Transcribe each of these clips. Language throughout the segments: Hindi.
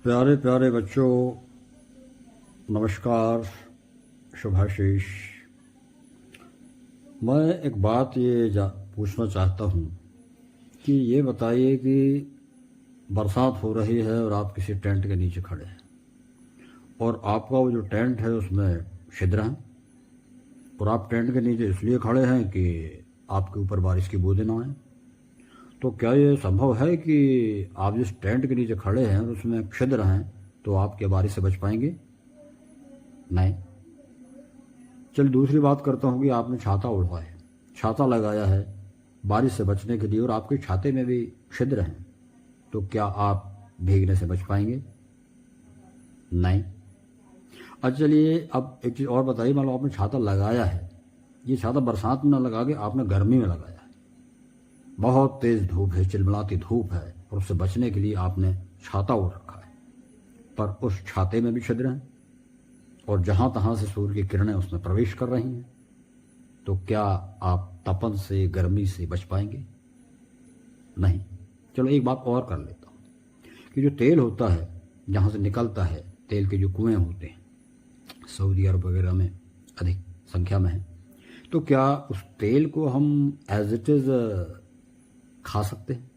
प्यारे प्यारे बच्चों, नमस्कार, शुभाशीष। मैं एक बात पूछना चाहता हूँ कि ये बताइए कि बरसात हो रही है और आप किसी टेंट के नीचे खड़े हैं और आपका वो जो टेंट है उसमें छिद्र हैं और आप टेंट के नीचे इसलिए खड़े हैं कि आपके ऊपर बारिश की बूंदें ना आए। तो क्या ये संभव है कि आप जिस टेंट के नीचे खड़े हैं और उसमें छिद्र हैं तो आप क्या बारिश से बच पाएंगे? नहीं। चलिए दूसरी बात करता हूँ कि आपने छाता ओढ़ा है, छाता लगाया है बारिश से बचने के लिए और आपके छाते में भी छिद्र हैं, तो क्या आप भीगने से बच पाएंगे? नहीं। अच्छा चलिए अब एक चीज़ और बताइए, मान लो आपने छाता लगाया है, ये छाता बरसात में ना लगा के आपने गर्मी में लगाया है, बहुत तेज़ धूप है, चिलमिलाती धूप है और उससे बचने के लिए आपने छाता ओढ़ रखा है, पर उस छाते में भी छिद्र हैं और जहाँ तहाँ से सूर्य की किरणें उसमें प्रवेश कर रही हैं, तो क्या आप तपन से, गर्मी से बच पाएंगे? नहीं। चलो एक बात और कर लेता हूँ कि जो तेल होता है जहाँ से निकलता है, तेल के जो कुएँ होते हैं सऊदी अरब वगैरह में अधिक संख्या में है, तो क्या उस तेल को हम एज इट इज़ खा सकते हैं,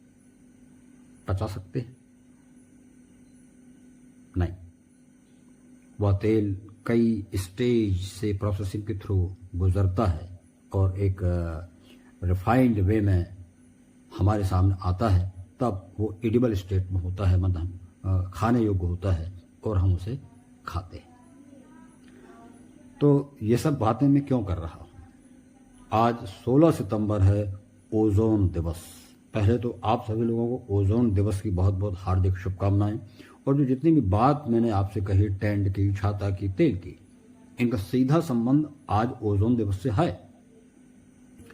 पचा सकते हैं? नहीं। वह तेल कई स्टेज से प्रोसेसिंग के थ्रू गुजरता है और एक रिफाइंड वे में हमारे सामने आता है, तब वो एडिबल स्टेट में होता है, मतलब खाने योग्य होता है और हम उसे खाते हैं। तो ये सब बातें मैं क्यों कर रहा हूँ? आज 16 सितंबर है, ओजोन दिवस। पहले तो आप सभी लोगों को ओजोन दिवस की बहुत बहुत हार्दिक शुभकामनाएं। और जो जितनी भी बात मैंने आपसे कही, टेंट की, छाता की, तेल की, इनका सीधा संबंध आज ओजोन दिवस से है,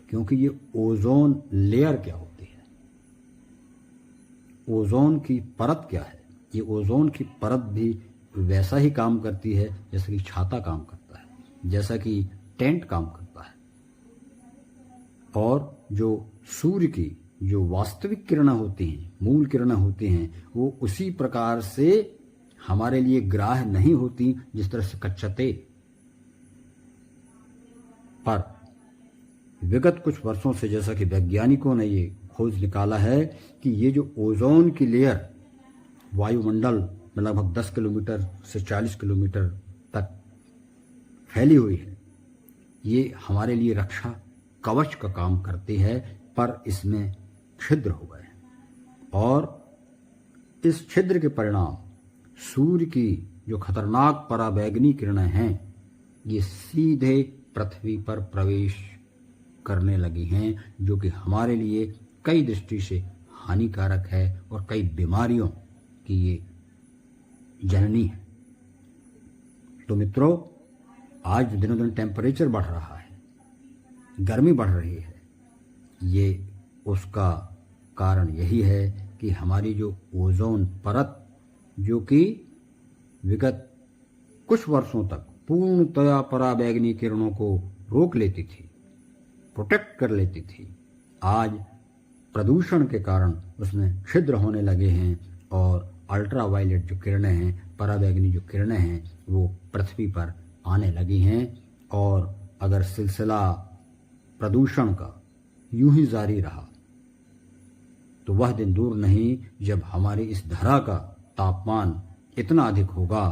क्योंकि ये ओजोन लेयर क्या होती है, ओजोन की परत क्या है। ये ओजोन की परत भी वैसा ही काम करती है जैसा कि छाता काम करता है, जैसा कि टेंट काम करता है। और जो सूर्य की जो वास्तविक किरणें होती हैं, मूल किरणें होती हैं, वो उसी प्रकार से हमारे लिए ग्राह्य नहीं होती जिस तरह से कच्चा तेल। पर विगत कुछ वर्षों से, जैसा कि वैज्ञानिकों ने ये खोज निकाला है कि ये जो ओजोन की लेयर वायुमंडल में लगभग 10 किलोमीटर से 40 किलोमीटर तक फैली हुई है, ये हमारे लिए रक्षा कवच का काम करती है, पर इसमें छिद्र हो गए हैं और इस छिद्र के परिणाम सूर्य की जो खतरनाक पराबैंगनी किरणें हैं, ये सीधे पृथ्वी पर प्रवेश करने लगी हैं, जो कि हमारे लिए कई दृष्टि से हानिकारक है और कई बीमारियों की ये जननी है। तो मित्रों, आज दिनों दिन टेम्परेचर बढ़ रहा है, गर्मी बढ़ रही है, ये उसका कारण यही है कि हमारी जो ओजोन परत, जो कि विगत कुछ वर्षों तक पूर्णतया पराबैंगनी किरणों को रोक लेती थी, प्रोटेक्ट कर लेती थी, आज प्रदूषण के कारण उसमें छिद्र होने लगे हैं और अल्ट्रावायलेट जो किरणें हैं, पराबैंगनी जो किरणें हैं, वो पृथ्वी पर आने लगी हैं। और अगर सिलसिला प्रदूषण का यूं ही जारी रहा तो वह दिन दूर नहीं जब हमारी इस धरा का तापमान इतना अधिक होगा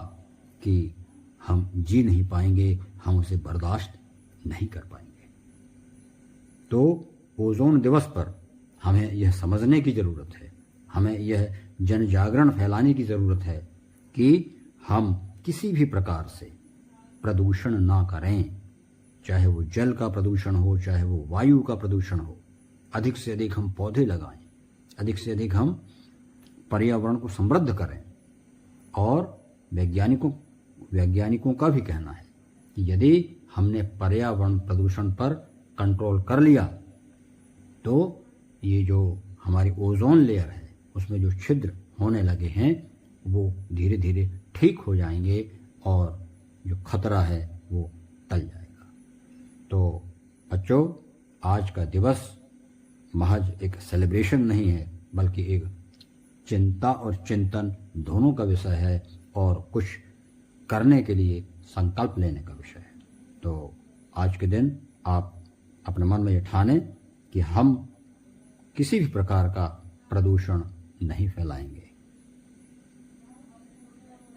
कि हम जी नहीं पाएंगे, हम उसे बर्दाश्त नहीं कर पाएंगे। तो ओजोन दिवस पर हमें यह समझने की ज़रूरत है, हमें यह जन जागरण फैलाने की ज़रूरत है कि हम किसी भी प्रकार से प्रदूषण ना करें, चाहे वो जल का प्रदूषण हो, चाहे वो वायु का प्रदूषण हो। अधिक से अधिक हम पौधे लगाएं, अधिक से अधिक हम पर्यावरण को समृद्ध करें। और वैज्ञानिकों का भी कहना है कि यदि हमने पर्यावरण प्रदूषण पर कंट्रोल कर लिया तो ये जो हमारी ओजोन लेयर है उसमें जो छिद्र होने लगे हैं वो धीरे धीरे ठीक हो जाएंगे और जो खतरा है वो टल जाएगा। तो बच्चों, आज का दिवस महज एक सेलिब्रेशन नहीं है, बल्कि एक चिंता और चिंतन दोनों का विषय है और कुछ करने के लिए संकल्प लेने का विषय है। तो आज के दिन आप अपने मन में ये ठानें कि हम किसी भी प्रकार का प्रदूषण नहीं फैलाएंगे।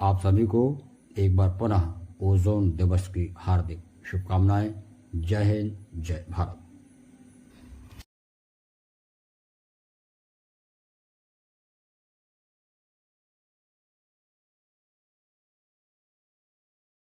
आप सभी को एक बार पुनः ओजोन दिवस की हार्दिक शुभकामनाएं। जय हिंद, जय भारत।